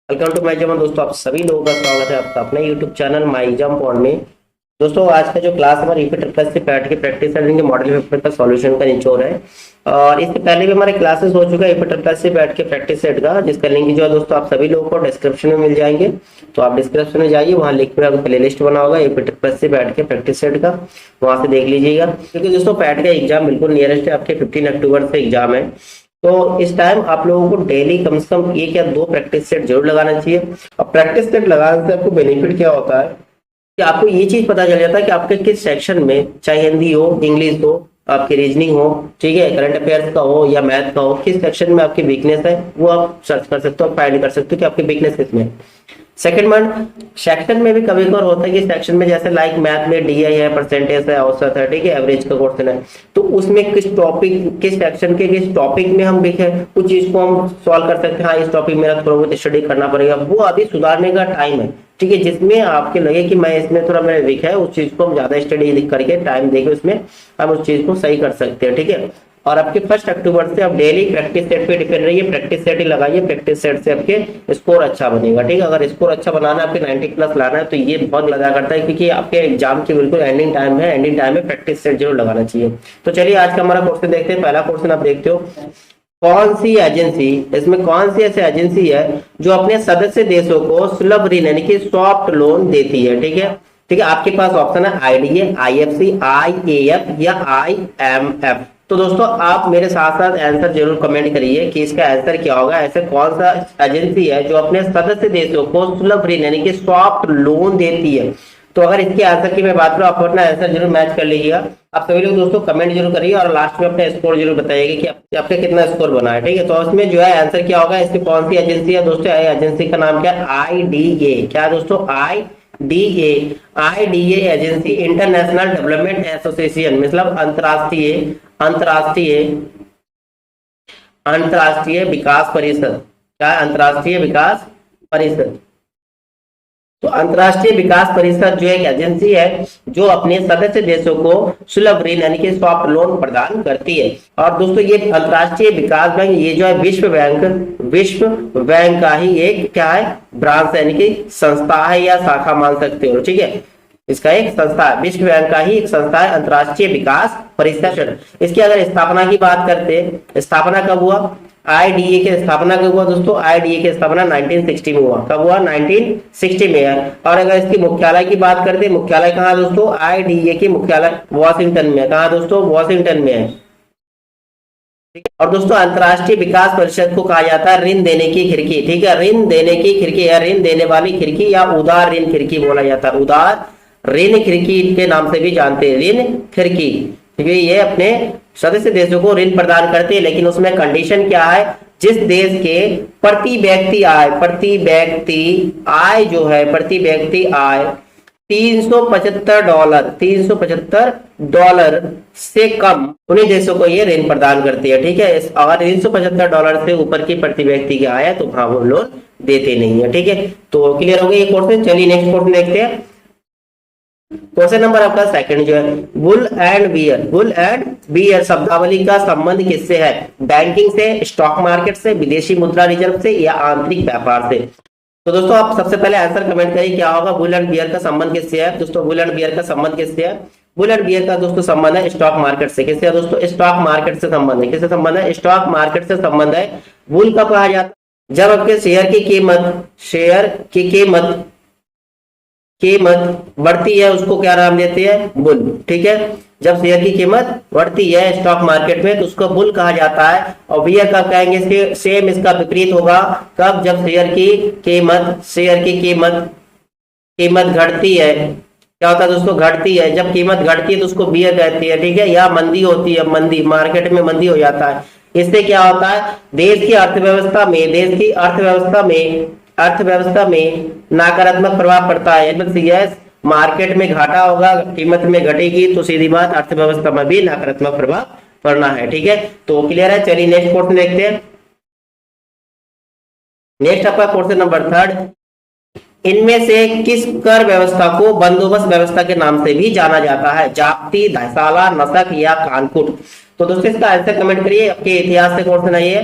Welcome to my exam दोस्तों, आप सभी लोगों का स्वागत है आपका अपने YouTube channel my exam point में। दोस्तों आज का जो क्लास हमारा ईपी प्लस से पैट के प्रैक्टिस सेटिंग के मॉडल पेपर का सॉल्यूशन का निचोड़ है। और इससे पहले भी हमारे क्लासेस हो चुका है ईपी प्लस से पैट के प्रैक्टिस सेट का, जिसका लिंक जो है दोस्तों आप सभी लोगों को डिस्क्रिप्शन में मिल जाएंगे। तो आप डिस्क्रिप्शन में जाइए, वहाँ लिंक में आपको प्ले लिस्ट बना होगा ईपी प्लस से पैट के प्रैक्टिस सेट का, वहाँ से देख लीजिएगा। क्योंकि दोस्तों पैट का एग्जाम बिल्कुल नियरेस्ट है, आपके 15 अक्टूबर से एग्जाम है। तो इस टाइम आप लोगों को डेली कम से कम 1 या 2 प्रैक्टिस सेट जरूर लगाना चाहिए। और प्रैक्टिस सेट लगाने से आपको बेनिफिट क्या होता है कि आपको ये चीज पता चल जाता है कि आपके किस सेक्शन में, चाहे हिंदी हो, इंग्लिश हो, आपकी रीजनिंग हो, ठीक है, करंट अफेयर्स का हो या मैथ का हो, किस सेक्शन में आपकी वीकनेस है वो आप सर्च कर सकते हो, फाइंड कर सकते हो कि आपकी वीकनेस किसमें है। सेकंड वन, सेक्शन में भी कभी कभार होता है कि सेक्शन में जैसे लाइक मैथ में डीआई है, परसेंटेज है, औसत है, ठीक है, एवरेज का क्वेश्चन है, तो उसमें किस टॉपिक, किस सेक्शन के किस टॉपिक में हम वीक है, उस चीज को हम सॉल्व कर सकते हैं। हाँ, इस टॉपिक मेरा थोड़ा बहुत स्टडी करना पड़ेगा, वो अभी सुधारने का टाइम है, ठीक है। जिसमें आपके लगे कि मैं इसमें थोड़ा मेरा वीक है, उस चीज को हम ज्यादा स्टडी करके टाइम देके उसमें हम उस चीज को सही कर सकते हैं, ठीक है। और आपके 1 अक्टूबर से आप डेली प्रैक्टिस सेट पे डिपेंड रहिए, प्रैक्टिस सेट ही लगाइए, प्रैक्टिस सेट से आपके स्कोर अच्छा बनेगा, ठीक है। अगर स्कोर अच्छा बनाना है, आपके 90 प्लस लाना है, तो ये बहुत लगा करता है, क्योंकि आपके एग्जाम की बिल्कुल एंडिंग टाइम है, एंडिंग टाइम में प्रैक्टिस सेट जरूर लगाना चाहिए। तो चलिए आज का हमारा क्वेश्चन देखते हैं। पहला क्वेश्चन आप देखते हो, कौन सी एजेंसी, इसमें कौन सी ऐसी एजेंसी है जो अपने सदस्य देशों को सुलभ ऋण यानी कि सॉफ्ट लोन देती है, ठीक है। ठीक है, आपके पास ऑप्शन है आईडीए, आईएफसी, आईएएफ या आईएमएफ। तो दोस्तों आप मेरे साथ साथ आंसर जरूर कमेंट करिए कि इसका आंसर क्या होगा। ऐसे कौन सा एजेंसी है जो अपने सदस्य देशों को सुलभ ऋण यानी कि सॉफ्ट लोन देती है। तो अगर इसके आंसर की मैं बात करूं, आप अपना आंसर जरूर मैच कर लीजिएगा। आप सभी लोग दोस्तों कमेंट जरूर करिए और लास्ट में अपना स्कोर जरूर बताइएगा कि आपका कितना स्कोर बना है, ठीक है। तो इसमें जो है आंसर क्या होगा, इसकी कौन सी एजेंसी है दोस्तों, एजेंसी का नाम क्या है, आईडीए। क्या दोस्तों, IDA, IDA agency international development association, मतलब अंतरराष्ट्रीय अंतरराष्ट्रीय अंतरराष्ट्रीय विकास परिषद। क्या है, अंतरराष्ट्रीय विकास परिषद। तो अंतरराष्ट्रीय विकास परिषद जो एक एजेंसी है जो अपने सदस्य देशों को सुलभ ऋण यानी कि सॉफ्ट लोन प्रदान करती है। और दोस्तों ये अंतरराष्ट्रीय विकास बैंक, ये जो है विश्व बैंक का ही एक क्या है, ब्रांच यानी कि संस्था है या शाखा मान सकते हो, ठीक है। इसका एक संस्था है, विश्व बैंक का ही एक संस्था है अंतरराष्ट्रीय विकास परिषद। इसकी अगर स्थापना की बात करते हैं, स्थापना कब हुआ, आईडीए की स्थापना कब हुआ दोस्तों, आईडीए की स्थापना 1960 में हुआ। कब हुआ, 1960 में है। और अगर इसकी मुख्यालय की बात करते हैं, मुख्यालय कहाँ दोस्तों, आईडीए की मुख्यालय वॉशिंगटन में है। कहाँ दोस्तों, वॉशिंगटन में है। और दोस्तों अंतरराष्ट्रीय विकास परिषद को कहा जाता है ऋण देने की खिड़की, ठीक है, ऋण देने की खिड़की या ऋण देने वाली खिड़की या उदार ऋण खिड़की बोला जाता है, उदार ऋण खिड़की के नाम से भी जानते हैं, ऋण खिड़की, ठीक है। ये अपने सदस्य देशों को ऋण प्रदान करते हैं, लेकिन उसमें कंडीशन क्या है, जिस देश के प्रति व्यक्ति आय जो है, प्रति व्यक्ति आय $375 से कम, उन्हीं देशों को ये ऋण प्रदान करती है, ठीक है। अगर $375 से ऊपर की प्रति व्यक्ति की आय है तो वहां वो लोन देते नहीं है, ठीक है। तो क्लियर हो गया ये क्वेश्चन। चलिए नेक्स्ट क्वेश्चन देखते हैं। क्वेश्चन नंबर आपका सेकंड जो है, बुल एंड बियर शब्दावली का संबंध किससे है, बैंकिंग से, स्टॉक मार्केट से, विदेशी मुद्रा रिजर्व से या आंतरिक व्यापार से। तो दोस्तों आप सबसे पहले आंसर कमेंट करिए क्या होगा, बुल एंड बियर का संबंध किससे है दोस्तों, बुल एंड बियर का संबंध किससे है, बुल एंड बियर का दोस्तों संबंध है स्टॉक मार्केट से। किससे है दोस्तों, स्टॉक मार्केट से संबंध है। किससे संबंध है, स्टॉक मार्केट से संबंध है। बुल कब कहा जाता है, जब आपके शेयर की कीमत बढ़ती है, उसको क्या नाम देते हैं, बुल, ठीक है। जब शेयर की कीमत बढ़ती है स्टॉक मार्केट में तो उसको बुल कहा जाता है। और बियर कब कहेंगे, सेम इसका विपरीत होगा, कब, जब शेयर की कीमत घटती है। क्या होता है दोस्तों, घटती है, जब कीमत घटती है तो उसको बियर कहती है, ठीक है। या मंदी होती है, मंदी, मार्केट में मंदी हो जाता है। इससे क्या होता है, देश की अर्थव्यवस्था में नकारात्मक प्रभाव पड़ता है। मार्केट में घाटा होगा, कीमत में घटेगी, तो सीधी बात अर्थव्यवस्था में भी नकारात्मक प्रभाव पड़ना है, ठीक है। तो क्लियर है। चलिए नेक्स्ट क्वेश्चन देखते हैं। नेक्स्ट आपका क्वेश्चन नंबर थर्ड, इनमें से किस कर व्यवस्था को बंदोबस्त व्यवस्था के नाम से भी जाना जाता है, जाप्ती, धसाला, नसक या कानकुट। तो दोस्तों इसका आंसर कमेंट करिए, आपके इतिहास से क्वेश्चन है ये,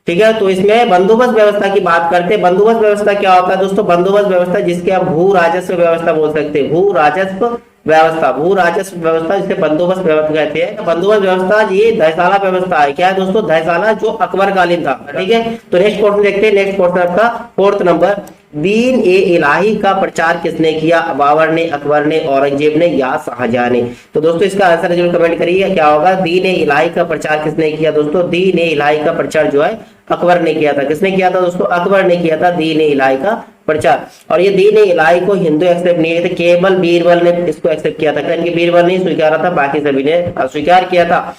ठीक है। तो इसमें बंदोबस्त व्यवस्था की बात करते हैं। बंदोबस्त व्यवस्था क्या होता है दोस्तों? बंदोबस्त व्यवस्था जिसके आप भू राजस्व व्यवस्था बोल सकते हैं, भू राजस्व व्यवस्था, भू राजस्व व्यवस्था जिसे बंदोबस्त व्यवस्था कहते हैं। बंदोबस्त व्यवस्था ये दहसाला व्यवस्था है। क्या है दोस्तों? दहसाला, जो अकबरकालीन था। ठीक है। तो नेक्स्ट क्वेश्चन देखते हैं। नेक्स्ट क्वेश्चन आपका 4th नंबर, दीन ए इलाही का प्रचार किसने किया? बाबर ने, अकबर ने, औरंगजेब ने या शाहजहां ने? तो दोस्तों इसका आंसर जरूर कमेंट करिए, क्या होगा? दीन ए इलाही का प्रचार किसने किया दोस्तों? दीन ए इलाही का प्रचार जो है अकबर ने किया था। किसने किया था दोस्तों? अकबर ने किया था दीन ए इलाही का प्रचार। और ये दीन ए इलाही को हिंदू एक्सेप्ट नहीं थे, केवल बीरबल ने इसको एक्सेप्ट किया था। क्योंकि बीरबल नहीं स्वीकारा था, बाकी सभी ने अस्वीकार किया था।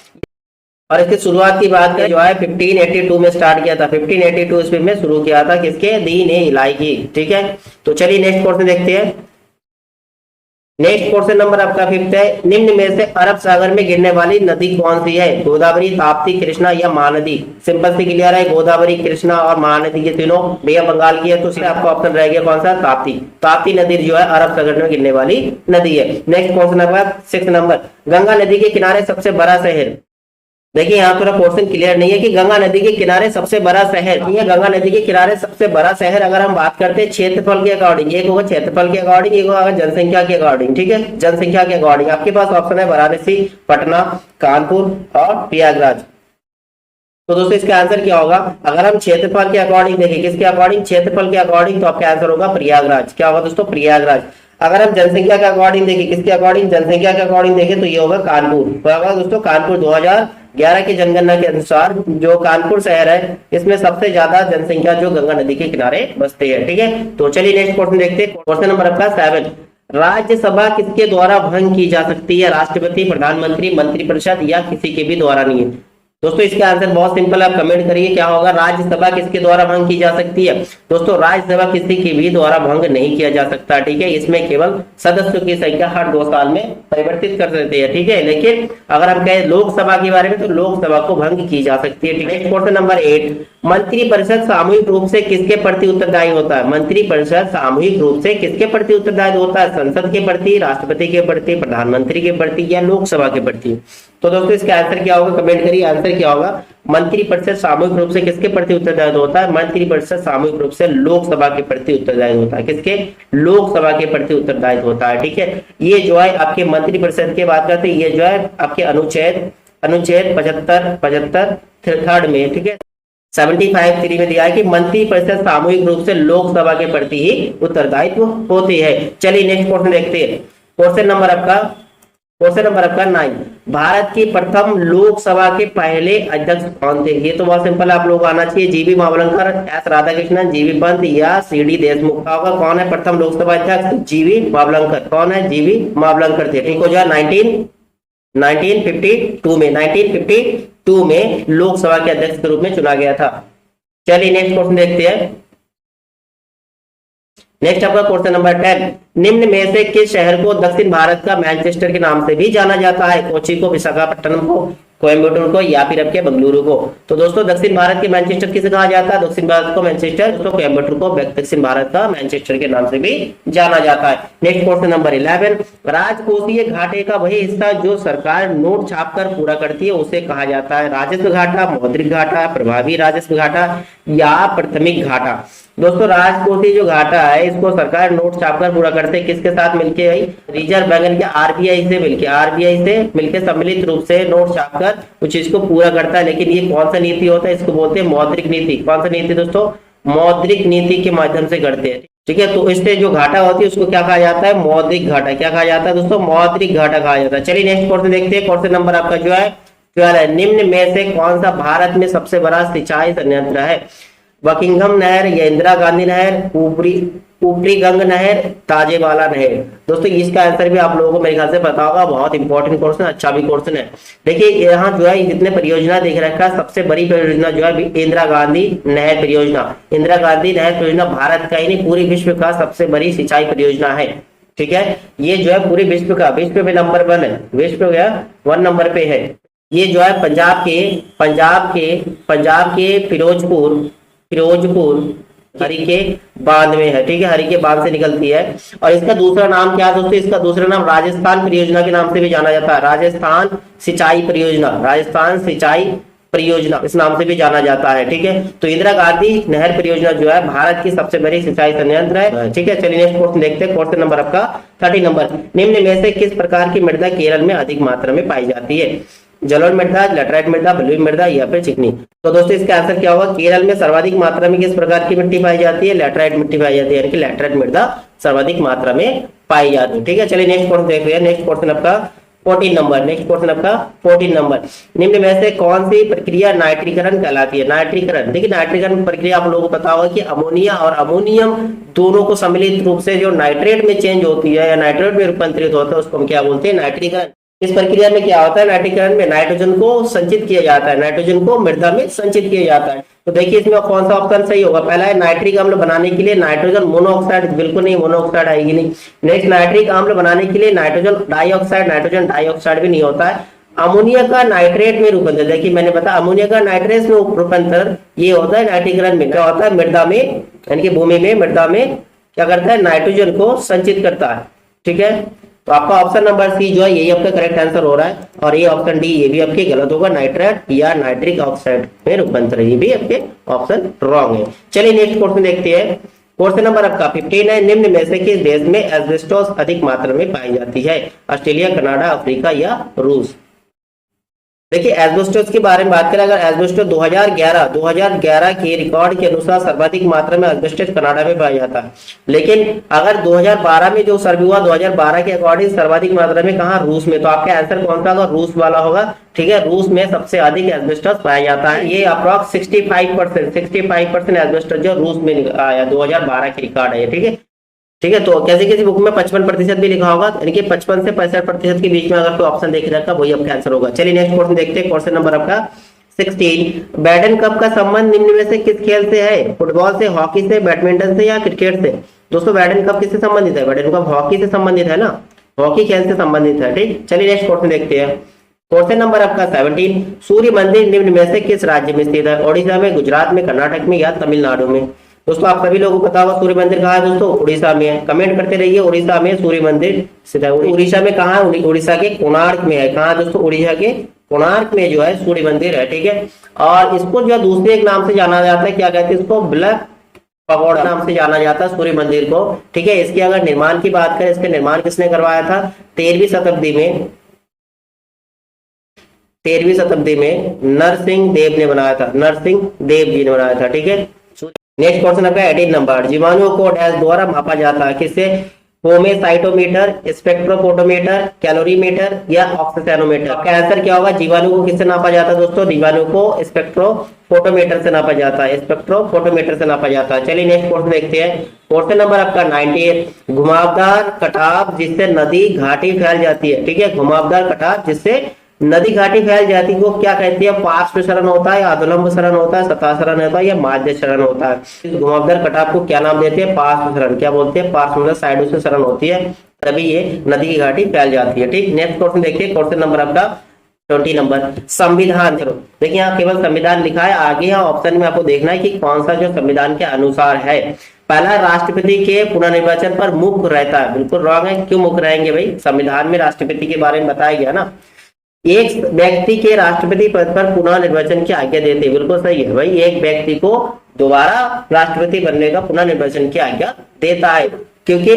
और इसकी शुरुआत की बात करें जो है 1582 में स्टार्ट किया था। 1582 ईस्वी में शुरू किया था। किसके? दीन ए इलाही की। ठीक है। तो चलिए नेक्स्ट क्वेश्चन देखते हैं। नेक्स्ट क्वेश्चन नंबर आपका 5th है, निम्न में से अरब सागर में गिरने वाली नदी कौन सी है? गोदावरी, ताप्ती, कृष्णा या महानदी? सिंपल से क्लियर है, गोदावरी, कृष्णा और महानदी, ये तीनों भैया बंगाल की है। तो इसमें आपका ऑप्शन रह गया कौन सा? ताप्ती। ताप्ती नदी जो है अरब सागर में गिरने वाली नदी है। नेक्स्ट क्वेश्चन आपका 6th नंबर, गंगा नदी के किनारे सबसे बड़ा शहर। देखिए यहाँ थोड़ा क्वेश्चन क्लियर नहीं है कि गंगा नदी के किनारे सबसे बड़ा शहर, ये गंगा नदी के किनारे सबसे बड़ा शहर अगर हम बात करते हैं क्षेत्रफल के अकॉर्डिंग, एक होगा क्षेत्रफल के अकॉर्डिंग, एक होगा जनसंख्या के अकॉर्डिंग। ठीक है। जनसंख्या के अकॉर्डिंग आपके पास ऑप्शन है वाराणसी, पटना, कानपुर और प्रयागराज। तो दोस्तों इसका आंसर क्या होगा? अगर हम क्षेत्रफल के अकॉर्डिंग देखें, किसके अकॉर्डिंग? क्षेत्रफल के अकॉर्डिंग, तो आपका आंसर होगा प्रयागराज। क्या होगा दोस्तों? प्रयागराज। अगर हम जनसंख्या के अकॉर्डिंग देखें, किसके अकॉर्डिंग? जनसंख्या के अकॉर्डिंग देखें तो ये होगा कानपुर। तो होगा दोस्तों कानपुर 2011 की जनगणना के अनुसार जो कानपुर शहर है इसमें सबसे ज्यादा जनसंख्या जो गंगा नदी के किनारे बसते हैं। ठीक है। तो चलिए नेक्स्ट क्वेश्चन देखते हैं। क्वेश्चन नंबर आपका 7, राज्यसभा किसके द्वारा भंग की जा सकती है? राष्ट्रपति, प्रधानमंत्री, मंत्रिपरिषद या किसी के भी द्वारा नहीं है? दोस्तों इसका आंसर बहुत सिंपल, आप कमेंट करिए क्या होगा? राज्यसभा किसके द्वारा भंग की जा सकती है? दोस्तों राज्यसभा किसी के भी द्वारा भंग नहीं किया जा सकता। ठीक है। इसमें केवल सदस्यों की संख्या हर 2 साल में परिवर्तित कर सकते हैं। ठीक है। लेकिन अगर हम कहें लोकसभा के बारे में तो लोकसभा को भंग की जा सकती है। ठीक है। क्वेश्चन नंबर 8, मंत्रिपरिषद सामूहिक रूप से किसके प्रति उत्तरदायी होता है? मंत्रिपरिषद सामूहिक रूप से किसके प्रति उत्तरदायी होता है? संसद के प्रति, राष्ट्रपति के प्रति, प्रधानमंत्री के प्रति या लोकसभा के प्रति? तो दोस्तों इसका आंसर क्या होगा? कमेंट करिए आंसर क्या होगा। मंत्रिपरिषद सामूहिक रूप से किसके प्रति उत्तरदायी होता है? मंत्रिपरिषद सामूहिक रूप से लोकसभा के प्रति उत्तरदायी होता है। किसके? लोकसभा के प्रति उत्तरदायी होता है। ठीक है। ये जो है आपके मंत्रिपरिषद की बात करते हैं, ये जो है आपके अनुच्छेद 75 3rd में, ठीक है, 75(3) में दिया है कि मंत्रिपरिषद सामूहिक रूप से लोकसभा के प्रति ही उत्तरदायित्व होती है। चलिए नेक्स्ट क्वेश्चन देखते हैं। क्वेश्चन नंबर आपका 9, भारत की प्रथम लोकसभा के पहले अध्यक्ष कौन थे? ये तो बहुत सिंपल आप लोगों को आना चाहिए। जीवी मावलंकर, एस राधाकृष्णन, जीवी पंत या सीडी देशमुख? का होगा कौन है प्रथम लोकसभा अध्यक्ष? जीवी मावलंकर। कौन है? जीवी मावलंकर थे। ठीक हो जाए 1952 में लोकसभा के अध्यक्ष के रूप में चुना गया था। चलिए नेक्स्ट क्वेश्चन देखते हैं। नेक्स्ट आपका क्वेश्चन नंबर 10, निम्न में से किस शहर को दक्षिण भारत का मैनचेस्टर के नाम से भी जाना जाता है? कोची को, विशाखापट्टनम को, कोयम्बटूर को या फिर आपके बंगलुरु को? तो दोस्तों दक्षिण भारत के मैनचेस्टर किसे कहा जाता है? दक्षिण भारत को मैनचेस्टर, तो कोयम्बटूर को दक्षिण भारत का मैनचेस्टर के नाम से भी जाना जाता है। नेक्स्ट क्वेश्चन नंबर 11, राजकोषीय घाटे का वही हिस्सा जो सरकार नोट छापकर पूरा करती है उसे कहा जाता है? राजस्व घाटा, मौद्रिक घाटा, प्रभावी राजस्व घाटा या प्राथमिक घाटा? दोस्तों राजकोषीय जो घाटा है इसको सरकार नोट छापकर पूरा करते हैं। किसके साथ मिलके? भाई रिजर्व बैंक के आरबीआई से मिलके सम्मिलित रूप से नोट छापकर उस चीज को पूरा करता है। लेकिन ये कौन सा नीति होता है? इसको बोलते हैं मौद्रिक नीति। कौन सा नीति दोस्तों? मौद्रिक नीति के माध्यम से करते हैं। ठीक है। तो इससे जो घाटा होती है उसको क्या कहा जाता है? मौद्रिक घाटा। क्या कहा जाता है दोस्तों? मौद्रिक घाटा कहा जाता है। चलिए नेक्स्ट क्वेश्चन देखते हैं। क्वेश्चन नंबर आपका जो है 12 है, निम्न में से कौन सा भारत में सबसे बड़ा सिंचाई संयंत्र है? बकिंघम नहर या इंदिरा गांधी नहर, ऊपरी गंग नहर, ताजेवाला नहर? दोस्तों इसका आंसर भी आप लोगों को मेरे ख्याल से पता होगा। बहुत इंपॉर्टेंट क्वेश्चन, अच्छा भी क्वेश्चन है। देखिए यहाँ जो है जितने परियोजना देख रखा है सबसे बड़ी परियोजना जो है इंदिरा गांधी नहर परियोजना। इंदिरा गांधी नहर परियोजना भारत का ही नहीं पूरी विश्व का सबसे बड़ी सिंचाई परियोजना है। ठीक है। ये जो है पूरे विश्व में नंबर 1 है, विश्व 1 नंबर पे है। ये जो है पंजाब के फिरोजपुर हरिके बांध में है। ठीक है। हरिके बांध से निकलती है। और इसका दूसरा नाम क्या है दोस्तों? इसका दूसरा नाम राजस्थान परियोजना के नाम से भी जाना जाता है। राजस्थान सिंचाई परियोजना इस नाम से भी जाना जाता है। ठीक है, तो इंदिरा गांधी नहर परियोजना जो है भारत की सबसे बड़ी सिंचाई संयंत्र है। ठीक है, चलिए नेक्स्ट क्वेश्चन देखते हैं। क्वेश्चन नंबर आपका 30 नंबर, निम्न में से किस प्रकार की मृदा केरल में अधिक मात्रा में पाई जाती है? जलोढ़ मृदा, लैटराइट मृदा, बलुई मृदा या फिर चिकनी? तो दोस्तों इसका आंसर क्या होगा? केरल में सर्वाधिक मात्रा में किस प्रकार की मिट्टी पाई जाती है? लैटराइट मिट्टी पाई जाती है, यानी कि लैटराइट मृदा सर्वाधिक मात्रा में पाई जाती है। ठीक है, चलिए नेक्स्ट क्वेश्चन देख रहे हैं। नेक्स्ट क्वेश्चन आपका 14 नंबर, नेक्स्ट क्वेश्चन आपका 14 नंबर, निम्न में से कौन सी प्रक्रिया नाइट्रीकरण कहलाती है? नाइट्रीकरण, देखिए नाइट्रीकरण प्रक्रिया आप लोगों को पता होगा कि अमोनिया और अमोनियम दोनों को सम्मिलित रूप से जो नाइट्रेट में चेंज होती है या नाइट्रेट में रूपांतरित होता है उसको हम क्या बोलते हैं? नाइट्रीकरण। इस प्रक्रिया में क्या होता है? नाइट्रीकरण में नाइट्रोजन को संचित किया जाता है, नाइट्रोजन को मृदा में संचित किया जाता है। तो देखिए इसमें कौन सा ऑप्शन सही होगा? पहला है नाइट्रिक अम्ल बनाने के लिए नाइट्रोजन मोनोऑक्साइड, बिल्कुल नहीं, मोनोऑक्साइड आएगी नहीं। नेक्स्ट नाइट्रिक अम्ल बनाने के लिए नाइट्रोजन डाइऑक्साइड, नाइट्रोजन डाइऑक्साइड भी नहीं होता है। अमोनिया का नाइट्रेट में रूपांतर, देखिए मैंने बताया अमोनिया का नाइट्रेट में रूपांतर ये होता है नाइट्रीकरण में। क्या होता है? मृदा में यानी कि भूमि में, मृदा में क्या करता है? नाइट्रोजन को संचित करता है। ठीक है, तो आपका ऑप्शन नंबर सी जो है यही आपका करेक्ट आंसर हो रहा है, और ये ऑप्शन डी ये भी आपके गलत होगा, नाइट्रेट या नाइट्रिक ऑक्साइड में रूपांतर, ये भी आपके ऑप्शन रॉन्ग है। चलिए नेक्स्ट क्वेश्चन देखते हैं। क्वेश्चन नंबर आपका 15 है, निम्न में से किस देश में एस्बेस्टोस अधिक मात्रा में पाई जाती है? ऑस्ट्रेलिया, कनाडा, अफ्रीका या रूस? देखिए एस्बेस्टोस के बारे में बात करें, अगर एस्बेस्टोस 2011 के रिकॉर्ड के अनुसार सर्वाधिक मात्रा में एस्बेस्टोस कनाडा में पाया जाता है, लेकिन अगर 2012 में जो सर्वे हुआ 2012 के अकॉर्डिंग सर्वाधिक मात्रा में कहा? रूस में। तो आपका आंसर कौन सा होगा? रूस वाला होगा। ठीक है, रूस में सबसे अधिक एस्बेस्टोस पाया जाता है। ये अप्रॉक्स 65% एस्बेस्टोस जो रूस में आया 2012 की रिकॉर्ड है। ठीक है, ठीक है, तो कैसे किसी बुक में 55% भी लिखा होगा, यानी कि 55 से 65% के बीच में अगर कोई ऑप्शन देख रखा वही आपका आंसर होगा। चलिए नेक्स्ट क्वेश्चन देखते हैं। क्वेश्चन नंबर आपका 16, बैडन कप का संबंध निम्न में से किस खेल से है? फुटबॉल से, हॉकी से, बैडमिंटन से या क्रिकेट से? दोस्तों बैडन कप किससे संबंधित है? बैडन कप हॉकी से संबंधित है ना, हॉकी खेल से संबंधित है। ठीक, चलिए नेक्स्ट क्वेश्चन देखते हैं। क्वेश्चन नंबर आपका 17, सूर्य मंदिर निम्न में से किस राज्य में स्थित है? ओडिशा में, गुजरात में, कर्नाटक में या तमिलनाडु में? दोस्तों आप सभी लोगों को पता होगा सूर्य मंदिर कहाँ है दोस्तों? उड़ीसा में है। कमेंट करते रहिए, उड़ीसा में सूर्य मंदिर स्थित है। उड़ीसा में कहाँ है? उड़ीसा के कोणार्क में है। कहाँ दोस्तों? उड़ीसा के कोणार्क में जो है सूर्य मंदिर है। ठीक है, और इसको जो दूसरे एक नाम से जाना जाता है, क्या कहते हैं इसको? ब्लैक पगोड़ा नाम से जाना जाता है सूर्य मंदिर को। ठीक है, इसके अगर निर्माण की बात करें, इसका निर्माण किसने करवाया था? 13वीं शताब्दी में नरसिंह देव ने बनाया था, नरसिंह देव जी ने बनाया था। ठीक है, नेक्स्ट क्वेश्चन आपका 18 नंबर, जीवाणुओं को डैश द्वारा मापा जाता है? किससे? होमेसाइटोमीटर, स्पेक्ट्रोफोटोमीटर, कैलोरीमीटर या ऑक्सीजनोमीटर? आपका आंसर क्या होगा? जीवाणु को किससे नापा जाता है दोस्तों? जीवाणु को स्पेक्ट्रोफोटोमीटर से नापा जाता है, स्पेक्ट्रोफोटोमीटर से नापा जाता है। चलिए नेक्स्ट क्वेश्चन देखते हैं। क्वेश्चन नंबर आपका 19, घुमावदार कटाव जिससे नदी घाटी फैल जाती है। ठीक है, घुमावदार कटाव जिससे नदी घाटी फैल जाती को क्या कहती है? पार्श्व शरण होता है, अधोलंब शरण होता है, सतह शरण होता है या माध्य शरण होता है? इस घुमावदार कटाव को क्या नाम देते हैं? पार्श्व शरण। क्या बोलते हैं? पार्श्व मतलब साइडों से शरण होती है, तभी ये नदी की घाटी फैल जाती है। ठीक, नेक्स्ट क्वेश्चन देखिए। क्वेश्चन नंबर आपका 20 नंबर, संविधान। चलो देखिए यहाँ केवल संविधान लिखा है, आगे यहाँ ऑप्शन में आपको देखना है कि कौन सा जो संविधान के अनुसार है। पहला, राष्ट्रपति के पुनर्निर्वाचन पर मुक्त रहता है। बिल्कुल रॉन्ग है। क्यों मुक्त रहेंगे भाई? संविधान में राष्ट्रपति के बारे में बताया गया ना, एक व्यक्ति के राष्ट्रपति पद पर पुनः निर्वाचन की आज्ञा देते। बिल्कुल सही है भाई, एक व्यक्ति को दोबारा राष्ट्रपति बनने का पुनः निर्वाचन की आज्ञा देता है, क्योंकि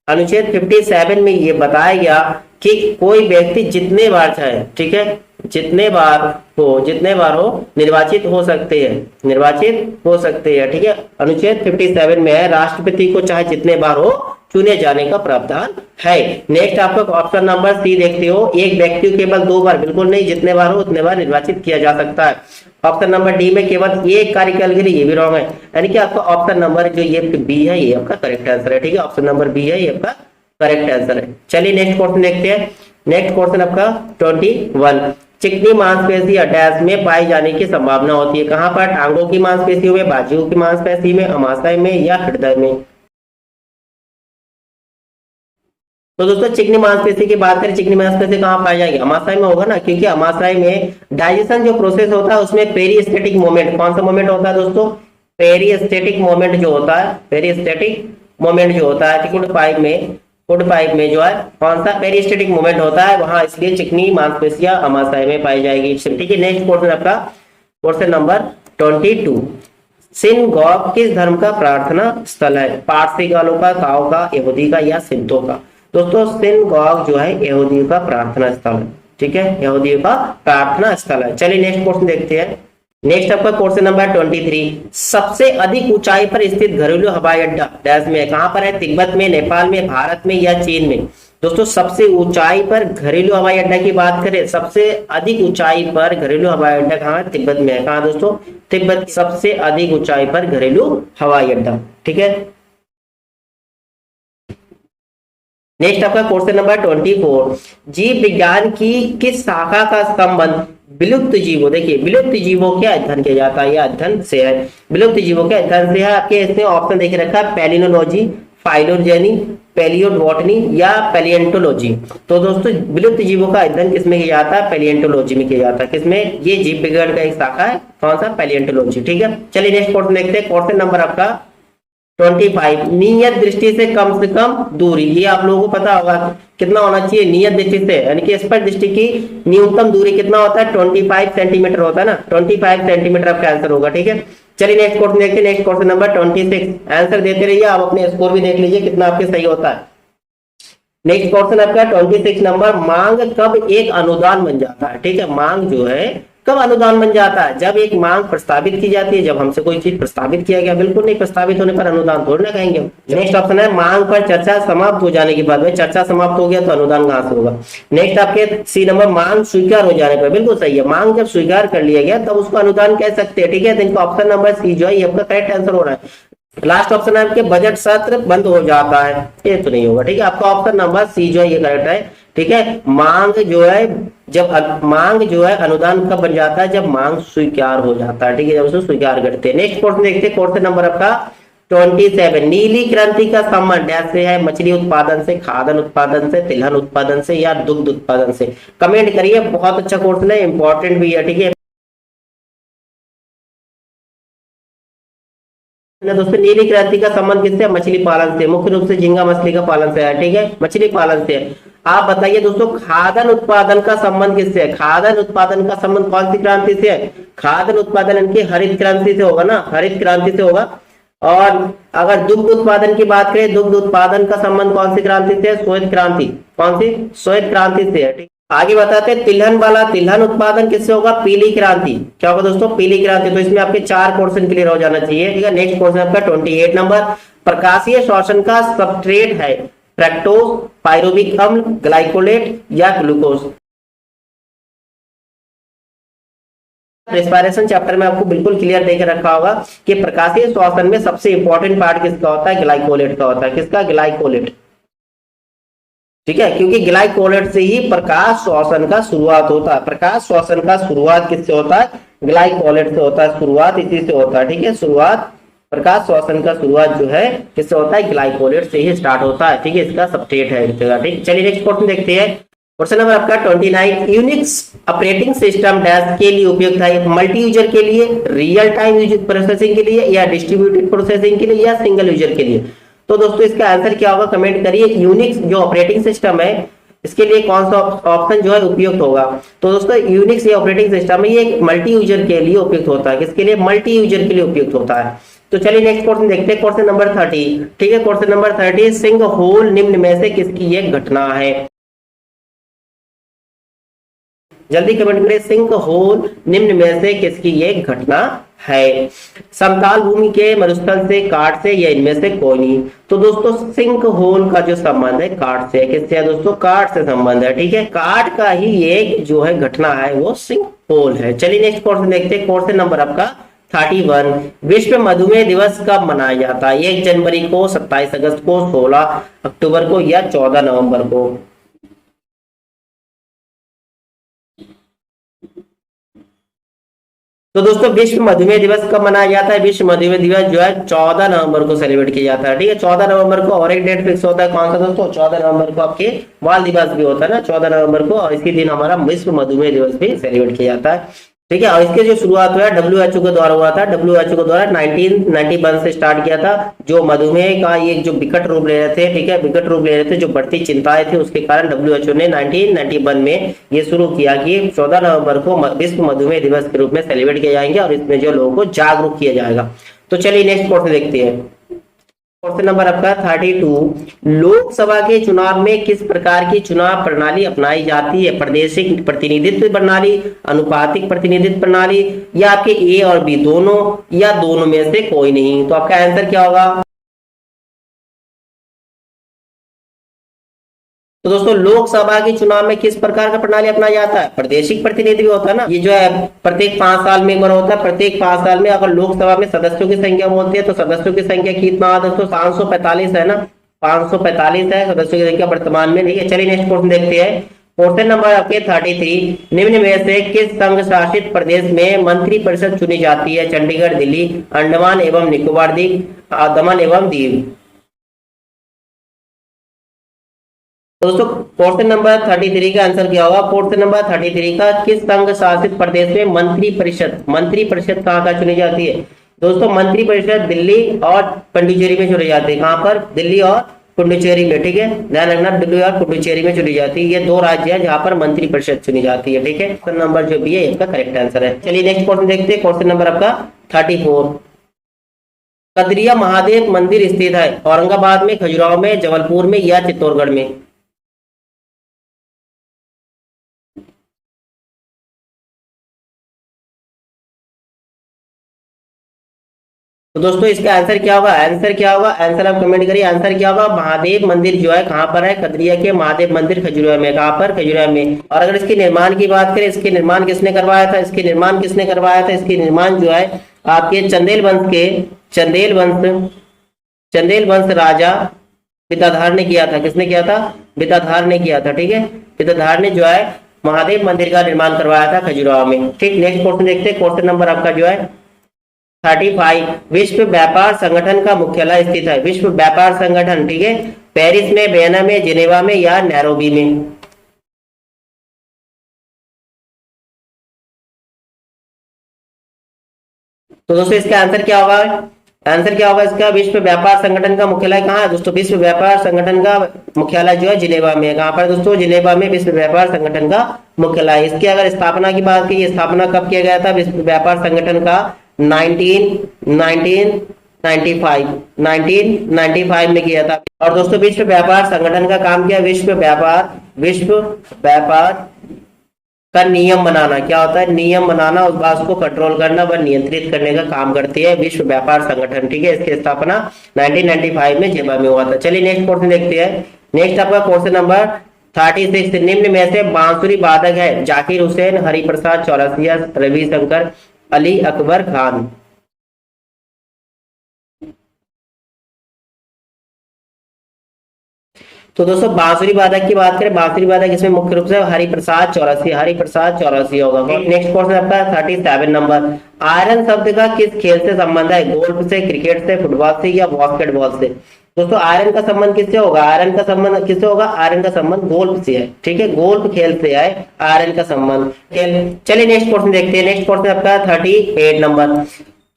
अनुच्छेद 57 में ये बताया गया कि कोई व्यक्ति जितने बार चाहे, ठीक है, जितने बार हो निर्वाचित हो सकते हैं। ठीक है, अनुच्छेद 57 में है राष्ट्रपति को चाहे जितने बार हो चुने जाने का प्रावधान है। नेक्स्ट आपका ऑप्शन नंबर सी देखते हो, एक व्यक्ति को केवल 2 बार, बिल्कुल नहीं, जितने बार हो उतने बार निर्वाचित किया जा सकता है। ऑप्शन नंबर डी में केवल एक कार्यकाल के लिए, ये भी रॉन्ग है, यानी कि आपका ऑप्शन नंबर जो ये बी है ये आपका करेक्ट आंसर है। ठीक है, ऑप्शन नंबर बी है ये आपका करेक्ट आंसर है। चलिए नेक्स्ट क्वेश्चन देखते हैं। नेक्स्ट क्वेश्चन आपका 21, चिकनी मांसपेशी डैश में पाई जाने की संभावना होती है? कहां पर? टांगों की मांसपेशियों में, बाजुओं की मांसपेशी में, अमाशय में या हृदय में? तो दोस्तों चिकनी मांसपेशी की बात करें, चिकनी मांसपेशी कहाँ पाई जाएगी? अमाशय में होगा ना, क्योंकि अमाशय में डाइजेशन जो प्रोसेस होता है उसमें पेरिस्टेटिक मोमेंट, कौन सा मोमेंट होता है दोस्तों? पेरिस्टेटिक मोमेंट जो होता है, पेरिस्टेटिक मोमेंट जो होता है टिकुड पाइप में फूड पाइप में जो है कौन सा पेरिस्टेटिक मूवमेंट होता है वहां, इसलिए चिकनी मांसपेशियां अमाशय में पाई जाएगी। ठीक है, नेक्स्ट क्वेश्चन आपका क्वेश्चन नंबर 22। सिनगॉग किस धर्म का प्रार्थना स्थल है? पारसी गालों का, काओ का, यहूदी का या सिंधों का? दोस्तों सिनगॉग जो है यहूदियों का प्रार्थना स्थल है। ठीक है, यहूदियों का प्रार्थना स्थल है। चलिए नेक्स्ट क्वेश्चन देखते हैं। नेक्स्ट आपका क्वेश्चन नंबर 23। सबसे अधिक ऊंचाई पर स्थित घरेलू हवाई अड्डा डैश में कहां पर है? तिब्बत में, नेपाल में, भारत में या चीन में? दोस्तों सबसे ऊंचाई पर घरेलू हवाई अड्डा की बात करें, सबसे अधिक ऊंचाई पर घरेलू हवाई अड्डा कहां है? तिब्बत में है। कहां दोस्तों? तिब्बत सबसे अधिक ऊंचाई पर घरेलू हवाई अड्डा। ठीक है, नेक्स्ट आपका क्वेश्चन नंबर 24। जीव विज्ञान की किस शाखा का संबंध विलुप्त जीवों, देखिए विलुप्त जीवों के अध्ययन किया जाता है या अध्ययन से है, विलुप्त जीवों के अध्ययन से है। आपके इसमें ऑप्शन देखिए रखा है पैलिनोलॉजी, फाइलोजेनी, पैलियोबॉटनी या पैलियंटोलॉजी। तो दोस्तों विलुप्त जीवों का अध्ययन किसमें किया जाता है? पैलियंटोलॉजी में किया जाता है। किसमें? ये जीव विज्ञान का एक शाखा है, कौन सा? पैलियंटोलॉजी। ठीक है, चलिए नेक्स्ट क्वेश्चन देखते हैं। क्वेश्चन नंबर आपका 25। नियत दृष्टि से कम दूरी, ये आप लोगों को पता होगा कितना होना चाहिए नियत दृष्टि से, यानी कि स्पर्श दृष्टि की न्यूनतम दूरी कितना होता है? 25 सेंटीमीटर होता है ना, 25 सेंटीमीटर आपका आंसर होगा। ठीक है, चलिए नेक्स्ट क्वेश्चन देखते हैं। Next question number 26। आंसर देते रहिए, आप अपने स्कोर भी देख लीजिए कितना आपके सही होता है। नेक्स्ट क्वेश्चन आपका 26 नंबर। मांग कब एक अनुदान बन जाता है? ठीक है, मांग जो है कब अनुदान बन जाता है? जब एक मांग प्रस्तावित की जाती है, जब हमसे कोई चीज प्रस्तावित किया गया, बिल्कुल नहीं, प्रस्तावित होने पर अनुदान थोड़ी ना कहेंगे। नेक्स्ट ऑप्शन है मांग पर चर्चा समाप्त हो जाने के बाद में, चर्चा समाप्त हो गया तो अनुदान कहां से होगा? नेक्स्ट आपके सी नंबर। मांग स्वीकार हो जाने पर, बिल्कुल सही है, मांग जब स्वीकार कर लिया गया तब उसको अनुदान कह सकते हैं। ठीक है, तो इनका ऑप्शन नंबर सी जो है ये आपका करेक्ट आंसर हो रहा है। लास्ट ऑप्शन है आपके बजट सत्र बंद हो जाता है, ये तो नहीं होगा। ठीक है, आपका ऑप्शन नंबर सी जो है ये करेक्ट है। ठीक है, मांग जो है जब मांग जो है अनुदान कब बन जाता है? जब मांग स्वीकार हो जाता है। ठीक है, जब उसको स्वीकार करते हैं। नेक्स्ट क्वेश्चन देखते हैं। क्वेश्चन नंबर आपका 27। नीली क्रांति का संबंध डैश से है? मछली उत्पादन से, खाद्यान्न उत्पादन से, तिलहन उत्पादन से या दुग्ध उत्पादन से? कमेंट करिए, बहुत अच्छा क्वेश्चन है, इंपॉर्टेंट भी है। ठीक है दोस्तों, नीली क्रांति का संबंध किससे? मछली पालन से, मुख्य रूप से झींगा मछली का पालन से है। ठीक है, मछली पालन से। आप बताइए दोस्तों, खाद्यान्न उत्पादन का संबंध किससे है? खाद्यान्न उत्पादन का संबंध कौन सी क्रांति से है? खाद्यान्न उत्पादन इनकी हरित क्रांति से होगा ना, हरित क्रांति से होगा। और अगर दुग्ध उत्पादन की बात करें, दुग्ध उत्पादन का संबंध कौन सी क्रांति से है? श्वेत क्रांति। कौन सी? श्वेत क्रांति से है। ठीक, आगे बताते हैं तिलहन वाला, तिलहन उत्पादन किससे होगा? पीली क्रांति। क्या होगा दोस्तों? पीली क्रांति। तो इसमें आपके 4 क्वेश्चन क्लियर हो जाना चाहिए। ठीक है, नेक्स्ट क्वेश्चन आपका 28 नंबर। प्रकाशीय श्वसन का सबस्ट्रेट है? फ्रक्टोज, पायरुविक अम्ल, ग्लाइकोलेट या ग्लूकोज? रेस्पिरेशन चैप्टर में आपको बिल्कुल क्लियर देकर रखा होगा कि प्रकाशीय श्वसन में सबसे इंपॉर्टेंट पार्ट किसका होता है? ग्लाइकोलेट का होता है। किसका? ग्लाइकोलेट। ठीक है, क्योंकि ग्लाइकोलेट से ही प्रकाश श्वसन का शुरुआत होता है। प्रकाश श्वसन का शुरुआत किससे होता है? ग्लाइकोलेट से होता है। शुरुआत इसी से होता है। ठीक है, शुरुआत प्रकाश श्वसन का शुरुआत जो है किससे होता है? ग्लाइकोलेट से ही स्टार्ट होता है। ठीक है, इसका सबस्ट्रेट है इस जगह। ठीक, चलिए नेक्स्ट क्वेश्चन देखते हैं। क्वेश्चन नंबर आपका 29। यूनिक्स ऑपरेटिंग सिस्टम डैश के लिए उपयुक्त है? मल्टी यूजर के लिए, रियल टाइम प्रोसेसिंग के लिए या डिस्ट्रीब्यूटेड प्रोसेसिंग के लिए या सिंगल यूजर के लिए? तो दोस्तों इसका आंसर क्या होगा? कमेंट करिए। यूनिक्स जो ऑपरेटिंग सिस्टम है इसके लिए कौन सा ऑप्शन जो है उपयुक्त होगा? तो दोस्तों यूनिक्स ये ऑपरेटिंग सिस्टम है, ये मल्टी यूजर के लिए उपयुक्त होता है। किसके लिए? मल्टी यूजर के लिए उपयुक्त होता है। तो चलिए नेक्स्ट क्वेश्चन देखते हैं। Question number 30। ठीक है, क्वेश्चन नंबर 30। सिंह होल निम्न में से किसकी एक घटना है? जल्दी कमेंट करें, सिंह होल निम्न में से किसकी एक घटना है? समतल भूमि के, मरुस्थल से, काट से या इनमें से कोई नहीं? तो दोस्तों सिंक होल का जो संबंध है काट से है। किससे है दोस्तों? काट से संबंध है। ठीक है, काट का ही एक जो है घटना है वो सिंक होल है। चलिए नेक्स्ट क्वेश्चन देखते हैं। क्वेश्चन नंबर आपका 31। विश्व मधुमेह दिवस कब मनाया जाता है? 1 जनवरी को, 27 अगस्त को, 16 अक्टूबर को या 14 नवंबर को? तो दोस्तों विश्व मधुमेह दिवस कब मनाया जाता है? विश्व मधुमेह दिवस जो है 14 नवंबर को सेलिब्रेट किया जाता है। ठीक है, 14 नवंबर को। और एक डेट फिक्स होता है, कौन सा दोस्तों? 14 नवंबर को आपके बाल दिवस भी होता है ना, 14 नवंबर को, और इसी दिन हमारा विश्व मधुमेह दिवस भी सेलिब्रेट किया जाता है। ठीक है। और इसके जो शुरुआत हुआ WHO के द्वारा हुआ था। WHO के द्वारा 1991 से स्टार्ट किया था, जो मधुमेह का ये जो विकट रूप ले रहे थे, ठीक है, विकट रूप ले रहे थे, जो बढ़ती चिंताएं थी, उसके कारण WHO ने 1991 में ये शुरू किया कि 14 नवंबर को विश्व मधुमेह दिवस के रूप में सेलिब्रेट किया जाएंगे और इसमें जो लोगों को जागरूक किया जाएगा। तो चलिए नेक्स्ट क्वेश्चन देखते हैं। क्वेश्चन नंबर आपका 32, लोकसभा के चुनाव में किस प्रकार की चुनाव प्रणाली अपनाई जाती है? प्रादेशिक प्रतिनिधित्व प्रणाली, अनुपातिक प्रतिनिधित्व प्रणाली, या आपके ए और बी दोनों, या दोनों में से कोई नहीं? तो आपका आंसर क्या होगा? तो दोस्तों लोकसभा के चुनाव में किस प्रकार का प्रणाली अपनाया जाता है? प्रादेशिक प्रतिनिधित्व होता है ना, ये जो है प्रत्येक 5 साल में एक बार होता है। प्रत्येक 5 साल में अगर लोकसभा में सदस्यों की संख्या बोलती है तो सदस्यों की संख्या कितना है दोस्तों? 545 है ना, 545 है सदस्यों की संख्या वर्तमान में, ठीक है। चलिए नेक्स्ट क्वेश्चन देखते हैं। क्वेश्चन नंबर आपके 33, निम्न में से किस संघ शासित प्रदेश में मंत्री परिषद चुनी जाती है? चंडीगढ़, दिल्ली, अंडमान एवं निकोबार द्वीप, दमन एवं दीव। दोस्तों क्वेश्चन नंबर 33 का आंसर क्या होगा? क्वेश्चन नंबर 33 का किस संघ शासित प्रदेश में मंत्री परिषद कहाँ का चुनी जाती है? दोस्तों मंत्री परिषद दिल्ली और पुडुचेरी में चुनी जाती है। कहाँ पर? दिल्ली और पुडुचेरी में, ठीक है, ध्यान रखना, दिल्ली और पुडुचेरी में चुनी जाती है। ये 2 राज्य है जहाँ पर मंत्री परिषद चुनी जाती है, ठीक है। क्वेश्चन नंबर जो भी है इसका करेक्ट आंसर है। चलिए नेक्स्ट क्वेश्चन देखते हैं। क्वेश्चन नंबर आपका 34, कदरिया महादेव मंदिर स्थित है औरंगाबाद में, खजुराहो में, जबलपुर में, या चित्तौड़गढ़ में? तो दोस्तों इसका आंसर क्या होगा? आंसर क्या होगा? आंसर आप कमेंट करिए। आंसर क्या होगा? महादेव मंदिर जो है कहाँ पर है? कदरिया के महादेव मंदिर खजुराहो में। कहाँ पर? खजुराहो में। और अगर इसके निर्माण की बात करें, इसके निर्माण किसने करवाया था? इसके निर्माण किसने करवाया था? इसके निर्माण जो है आपके चंदेल वंश राजा पिताधार ने किया था। किसने किया था? पिताधार ने किया था, ठीक है। पिताधार ने जो है महादेव मंदिर का निर्माण करवाया था खजुराहो में, ठीक। नेक्स्ट क्वेश्चन देखते हैं। क्वेश्चन नंबर आपका जो है 35, विश्व व्यापार संगठन का मुख्यालय स्थित है? विश्व व्यापार संगठन, ठीक है, पेरिस में, वियना में, जिनेवा में, या नैरोबी में? तो दोस्तों इसका आंसर क्या होगा? आंसर क्या होगा इसका? विश्व व्यापार संगठन का मुख्यालय कहाँ है दोस्तों? विश्व व्यापार संगठन का मुख्यालय जो है जिनेवा में। कहाँ पर दोस्तों? जिनेवा में विश्व व्यापार संगठन का मुख्यालय। इसकी अगर स्थापना की बात की, स्थापना कब किया गया था विश्व व्यापार संगठन का? 1995 में किया था। और दोस्तों विश्व व्यापार संगठन का काम क्या? विश्व व्यापार का नियम बनाना। क्या होता है? नियम बनाना, उस बात को कंट्रोल करना व नियंत्रित करने का काम करती है विश्व व्यापार संगठन, ठीक है। इसकी स्थापना 1995 में जेनेवा में हुआ था। चलिए नेक्स्ट क्वेश्चन देखते हैं। नेक्स्ट आपका क्वेश्चन नंबर 36, निम्न में से बांसुरी वादक है? जाकिर हुसैन, हरिप्रसाद चौरसिया, रविशंकर, अली अकबर खान। तो दोस्तों बांसुरी वादक की बात करें, बांसुरी वादक इसमें मुख्य रूप से हरिप्रसाद चौरसिया होगा। नेक्स्ट क्वेश्चन आपका 37 नंबर, आयरन शब्द का किस खेल से संबंध है? गोल्फ से, क्रिकेट से, फुटबॉल से, या बास्केटबॉल से? दोस्तों आयरन का संबंध किससे होगा? आयरन का संबंध किससे होगा? आयरन का संबंध गोल्फ से है, ठीक है, गोल्फ खेल से है आयरन का संबंध। चलिए नेक्स्ट क्वेश्चन देखते हैं। नेक्स्ट क्वेश्चन आपका 38 नंबर,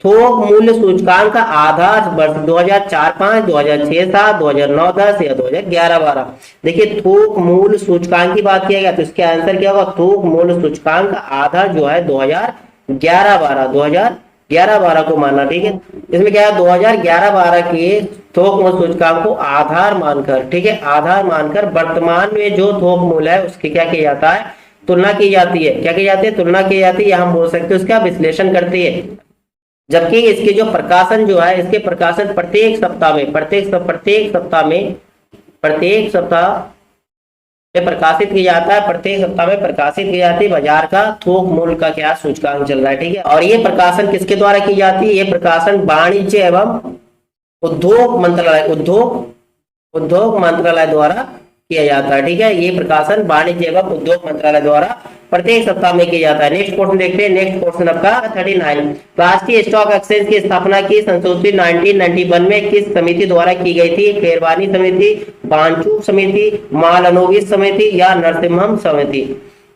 थोक मूल्य सूचकांक का आधार वर्ष 2004-5, 2006-7, 2009-10 या 2011-12? देखिए थोक मूल्य सूचकांक की बात किया गया तो इसके आंसर क्या होगा? थोक मूल्य सूचकांक का आधार जो है 2011-12 को माना, ठीक है। इसमें क्या है? 2011-12 के थोक मूल्य सूचकांक को आधार मानकर, ठीक है, आधार मानकर वर्तमान में जो थोक मूल्य है उसकी क्या किया जाता है? तुलना की जाती है। क्या की जाती है? तुलना की जाती है, या हम बोल सकते हैं उसका विश्लेषण करती है। जबकि इसके जो प्रकाशन जो है, इसके प्रकाशन प्रत्येक सप्ताह में प्रकाशित किया जाता है, प्रत्येक सप्ताह में प्रकाशित की जाती है बाजार का थोक मूल्य का क्या सूचकांक चल रहा है, ठीक है। और ये प्रकाशन किसके द्वारा की जाती है? ये प्रकाशन वाणिज्य एवं उद्योग मंत्रालय द्वारा किया जाता है, ठीक है। ये प्रकाशन वाणिज्य एवं उद्योग मंत्रालय द्वारा प्रत्येक सप्ताह में किया जाता है। नेक्स्ट क्वेश्चन देखते हैं। नेक्स्ट क्वेश्चन आपका 39, राष्ट्रीय स्टॉक एक्सचेंज की स्थापना की संशोधित 1991 में किस समिति द्वारा की गई थी? खेरवानी समिति, बानचू समिति, मालनोबिस समिति, या नरसिम्हम समिति?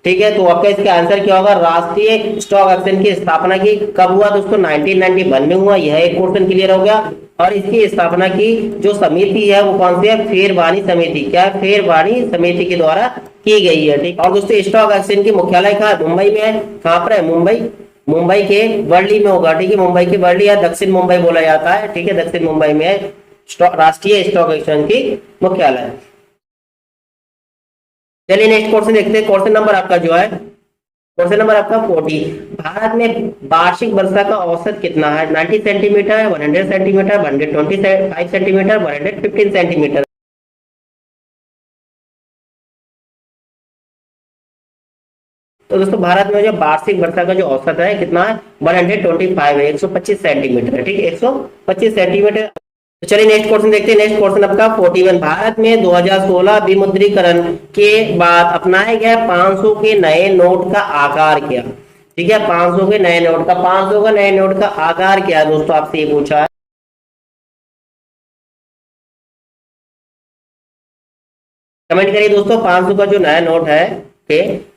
ठीक है, तो आपका इसका आंसर क्या होगा? राष्ट्रीय स्टॉक एक्सचेंज की स्थापना की कब हुआ दोस्तों? 1991 में हुआ। यह एक क्वेश्चन क्लियर हो गया। और इसकी स्थापना की जो समिति है वो कौन सी है? फेरवानी समिति। क्या है? फेरवानी समिति के द्वारा की गई है। ठीक। और दोस्तों स्टॉक एक्सचेंज की मुख्यालय कहाँ? मुंबई में है। कहाँ पर है? मुंबई। मुंबई के वर्ली में होगा। ठीक है, मुंबई के वर्ली या दक्षिण मुंबई बोला जाता है। ठीक है, दक्षिण मुंबई में है राष्ट्रीय स्टॉक एक्सचेंज की मुख्यालय। चलिए नेक्स्ट क्वेश्चन देखते हैं। क्वेश्चन नंबर आपका जो है, क्वेश्चन नंबर आपका 40। भारत में वार्षिक वर्षा का औसत कितना है? 90 सेंटीमीटर, 100 सेंटीमीटर, 125 सेंटीमीटर, 115 सेंटीमीटर। तो दोस्तों भारत में जो वार्षिक वर्षा का जो औसत है कितना है? 125 है, 125 सेंटीमीटर है। ठीक है, 125 सेंटीमीटर। तो चलिए नेक्स्ट क्वेश्चन देखते हैं। नेक्स्ट क्वेश्चन आपका 41। भारत में 2016 विमुद्रीकरण के बाद अपनाए गए 500 के नए नोट का आकार क्या? ठीक है, 500 के नए नोट का, 500 का नए नोट का आकार क्या है दोस्तों? आपसे ये पूछा है। कमेंट करिए दोस्तों, 500 का जो नया नोट है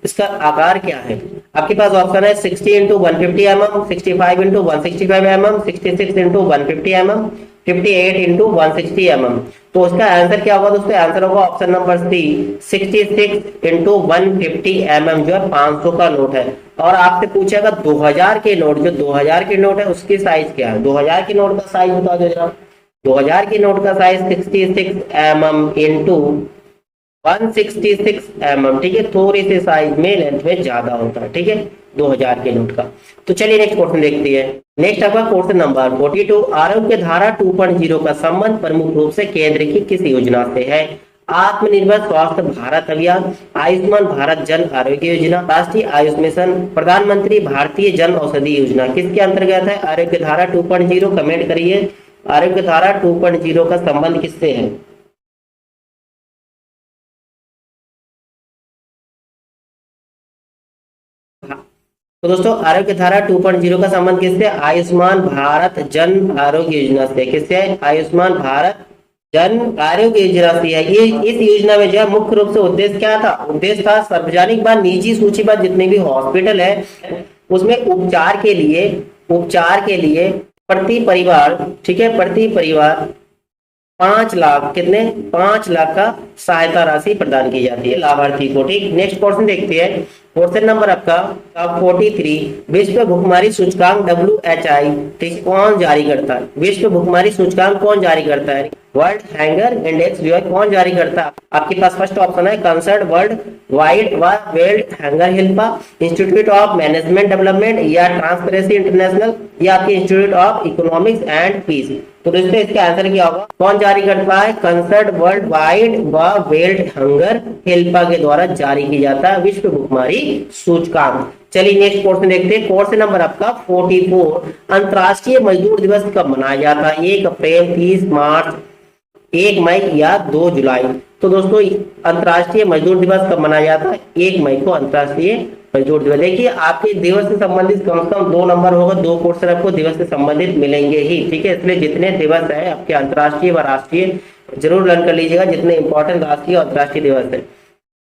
इसका आकार क्या है? आपके पास ऑप्शन है 60 into 150 mm, 65 into 165 mm, 66 into 150 mm, 58 into 160 mm। तो उसका आंसर क्या होगा दोस्तों? आंसर होगा option number C, 66 into 150 mm जो है 500 का नोट है। और आपसे पूछेगा 2000 के नोट, जो 2000 के नोट है उसकी साइज क्या है? 2000 के नोट का साइज बता दो जरा। 2000 के नोट का साइज 66 mm इंटू 166 mm। ठीक है, थोड़ी सी साइज में लेंथ में ज्यादा होता है। ठीक है, 2000 के नोट का। तो चलिए नेक्स्ट क्वेश्चन देखते हैं। नेक्स्ट आपका क्वेश्चन नंबर 42। आरोग्य धारा 2.0 का संबंध प्रमुख रूप से केंद्र की किस योजना से है? आत्मनिर्भर स्वास्थ्य भारत अभियान, आयुष्मान भारत जन आरोग्य योजना, राष्ट्रीय आयुष मिशन, प्रधानमंत्री भारतीय जन औषधि योजना। किसके अंतर्गत है आरोग्य धारा 2.0? कमेंट करिए, आरोग्य धारा 2.0 का संबंध किससे है? तो दोस्तों आरोग्य धारा 2.0 का संबंध किससे? आयुष्मान भारत जन आरोग्य योजना से। किससे? आयुष्मान भारत जन आरोग्य योजना से है। ये इस योजना में जो है मुख्य रूप से उद्देश्य क्या था? उद्देश्य था सार्वजनिक व निजी सूचीबद्ध जितने भी हॉस्पिटल है उसमें उपचार के लिए प्रति परिवार, ठीक है, प्रति परिवार 5 लाख, कितने? 5 लाख का सहायता राशि प्रदान की जाती है लाभार्थी को। ठीक, नेक्स्ट क्वेश्चन देखते हैं। क्वेश्चन नंबर आपका 43। विश्व भुखमरी सूचकांक WHI ठीक कौन जारी करता है? विश्व भुखमरी सूचकांक कौन जारी करता है? वर्ल्ड हैंगर इंडेक्स जो है कौन जारी करता है? आपके पास फर्स्ट ऑप्शन है कंसर्न वर्ल्ड वाइड व World Hunger Help, Institute of Management Development, या ट्रांसपेरेंसी इंटरनेशनल, या आपके Institute of Economics and Peace. तो दोस्तों इसका आंसर क्या होगा? कौन जारी करता है? कंसर्न वर्ल्ड वाइड व वर्ल्ड हंगर हेल्पा के द्वारा जारी किया जाता है विश्व भुखमरी सूचकांक। चलिए नेक्स्ट क्वेश्चन देखते हैं। क्वेश्चन नंबर आपका 44। अंतरराष्ट्रीय मजदूर दिवस कब मनाया जाता है? 1 अप्रैल, 30 मार्च, 1 मई या 2 जुलाई। तो दोस्तों अंतरराष्ट्रीय मजदूर दिवस कब मनाया जाता है? 1 मई को अंतरराष्ट्रीय मजदूर दिवस। देखिए आपके दिवस से संबंधित कम से कम 2 नंबर होगा, 2 क्वेश्चन आपको दिवस से संबंधित मिलेंगे ही। ठीक है, इसलिए जितने दिवस है आपके अंतरराष्ट्रीय व राष्ट्रीय जरूर लर्न कर लीजिएगा, जितने इंपॉर्टेंट राष्ट्रीय और अंतरराष्ट्रीय दिवस है।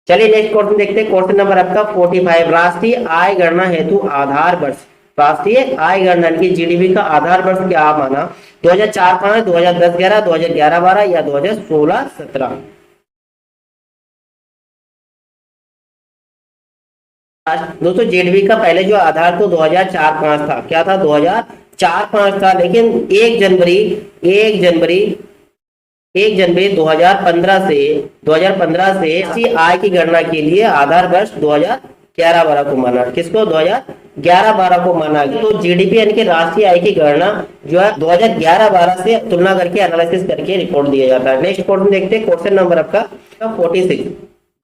चलिए नेक्स्ट क्वेश्चन देखते हैं। क्वेश्चन नंबर आपका 45। राष्ट्रीय आय गणना हेतु आधार वर्ष, राष्ट्रीय आय गणना की जीडीपी का आधार वर्ष क्या माना? 2004-05, 2010-11, 2011-12 या 2016-17। दोस्तों जीडीपी का पहले जो आधार तो 2004-05 था। क्या था? 2004-05 था, लेकिन 1 जनवरी 2015 से इसी आय की गणना के लिए आधार वर्ष 2011-12 को माना। किसको? 2011-12 को माना। तो जीडीपी यानी कि राष्ट्रीय आय की गणना जो है 2011-12 से तुलना करके एनालिसिस करके रिपोर्ट दिया जाता है। नेक्स्ट क्वेश्चन देखते हैं। क्वेश्चन नंबर आपका 46।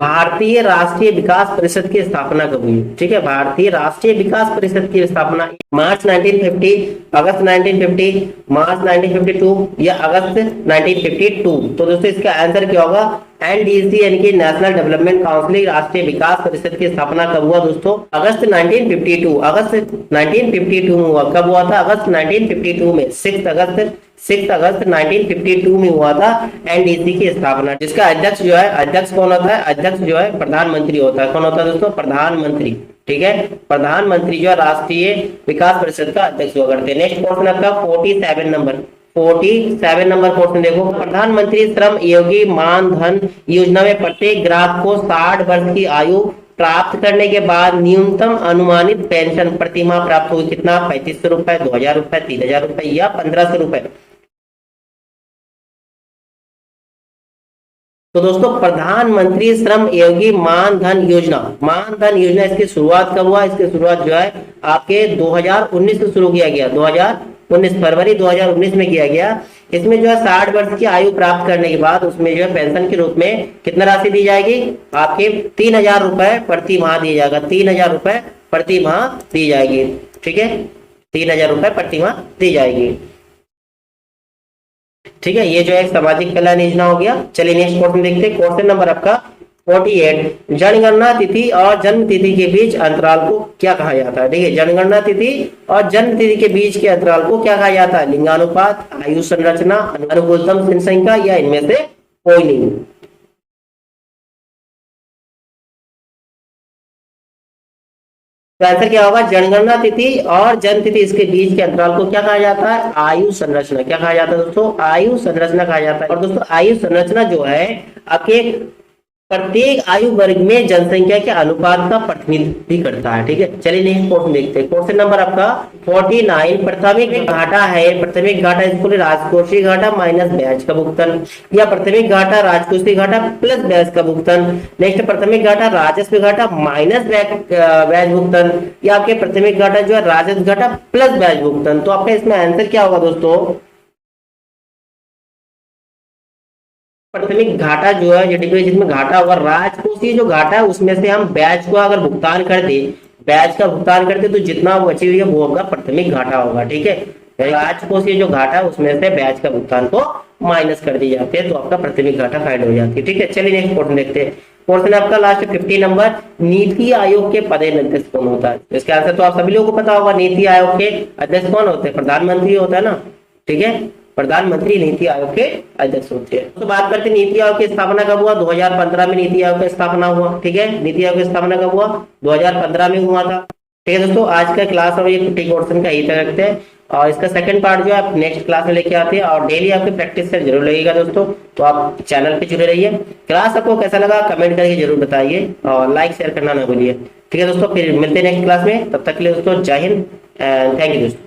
भारतीय राष्ट्रीय विकास परिषद की स्थापना कब हुई? ठीक है, भारतीय राष्ट्रीय विकास परिषद की स्थापना मार्च 1950, अगस्त 1950, मार्च 1952 या अगस्त 1952। तो दोस्तों इसका आंसर क्या होगा? एनडीसी यानी कि नेशनल डेवलपमेंट काउंसिल, राष्ट्रीय विकास परिषद की स्थापना कब हुआ दोस्तों? अगस्त 1952, अगस्त 1952 में हुआ। कब हुआ था? अगस्त 1952 में, 6 अगस्त 1952 में हुआ था एनडीसी की स्थापना, जिसका अध्यक्ष जो है, अध्यक्ष कौन होता है? अध्यक्ष जो है प्रधानमंत्री होता है। कौन होता है दोस्तों? प्रधानमंत्री। ठीक है, प्रधानमंत्री जो है राष्ट्रीय विकास परिषद का अध्यक्ष हुआ करते हैं। नेक्स्ट क्वेश्चन आपका 47 नंबर, 47 नंबर क्वेश्चन देखो, प्रधानमंत्री श्रम योगी मानधन योजना में प्रत्येक ग्राहक को 60 वर्ष की आयु प्राप्त करने के बाद न्यूनतम अनुमानित पेंशन प्रतिमाह प्राप्त होगी। कितना? 3500 रुपए, 2000 रुपए, 3000 रुपए या 1500 रुपए। तो दोस्तों प्रधानमंत्री श्रम योगी मानधन योजना इसकी शुरुआत कब हुआ? इसकी शुरुआत जो है आपके 2019 से शुरू किया गया, 2019 फरवरी 2019 में किया गया। इसमें जो है 60 वर्ष की आयु प्राप्त करने के बाद उसमें जो है पेंशन के रूप में कितना राशि दी जाएगी? आपके 3000 रुपए प्रति माह दिया जाएगा, 3000 रुपए प्रति माह दी जाएगी। ठीक है, 3000 रुपए प्रति माह दी जाएगी। ठीक है, ये जो है सामाजिक कल्याण योजना हो गया। चलिए नेक्स्ट क्वेश्चन देखते हैं। क्वेश्चन नंबर आपका 48, जनगणना तिथि और जन्म तिथि के बीच अंतराल को क्या कहा जाता है? ठीक है, जनगणना तिथि और जन्म तिथि के बीच के अंतराल को क्या कहा जाता है? लिंगानुपात, आयु संरचना, अनुकूलतम जनसंख्या या इनमें से कोई नहीं। तो आंसर क्या होगा? जनगणना तिथि और जन्म तिथि, इसके बीच के अंतराल को क्या कहा जाता है? आयु संरचना। क्या कहा जाता है दोस्तों? आयु संरचना कहा जाता है। और दोस्तों आयु संरचना जो है आपके प्रत्येक आयु वर्ग में जनसंख्या के अनुपात का प्रतिनिधित्व करता है। ठीक है, चलिए नेक्स्ट क्वेश्चन देखते हैं। क्वेश्चन नंबर आपका 49, प्राथमिक घाटा है, प्राथमिक घाटा इसको राजकोषीय घाटा माइनस ब्याज का भुगतान, या प्राथमिक घाटा राजकोषीय घाटा प्लस ब्याज का भुगतान। नेक्स्ट प्राथमिक घाटा राजस्व घाटा माइनस ब्याज भुगतान, या आपके प्राथमिक घाटा जो है राजस्व घाटा प्लस ब्याज भुगतान। तो आपका इसमें आंसर क्या होगा दोस्तों? प्राथमिक घाटा जो है जिसमें घाटा होगा राजकोषीय जो घाटा है उसमें से हम ब्याज को अगर भुगतान कर दे, ब्याज का भुगतान करते तो जितना बची हुई है वो होगा प्राथमिक घाटा होगा। ठीक है, राजकोषीय जो घाटा है उसमें से ब्याज का भुगतान को माइनस कर दी जाती है तो आपका प्राथमिक घाटा फाइंड हो जाती है। ठीक है, चलिए नेक्स्ट क्वेश्चन देखते हैं। क्वेश्चन आपका लास्ट 50 नंबर, नीति आयोग के पदेन अध्यक्ष कौन होता है? इसका आंसर तो आप सभी लोगों को पता होगा। नीति आयोग के अध्यक्ष कौन होते हैं? प्रधानमंत्री होता है ना। ठीक है, प्रधानमंत्री नीति आयोग के अध्यक्ष होते हैं। तो बात करते हैं नीति आयोग की स्थापना कब हुआ? 2015 में नीति आयोग की स्थापना हुआ। ठीक है, नीति आयोग की स्थापना कब हुआ? 2015 में हुआ था। ठीक है दोस्तों, आज का क्लास और ये 50 क्वेश्चन का यही तक रखते हैं और इसका सेकंड पार्ट जो है आप नेक्स्ट क्लास में लेके आते हैं और डेली आपकी प्रैक्टिस से जरूर लगेगा दोस्तों। तो आप चैनल पे जुड़े रहिए। क्लास आपको कैसा लगा कमेंट करके जरूर बताइए और लाइक शेयर करना ना भूलिए। ठीक है दोस्तों, फिर मिलते हैं नेक्स्ट क्लास में। तब तक के लिए दोस्तों जय हिंद एंड थैंक यू दोस्तों।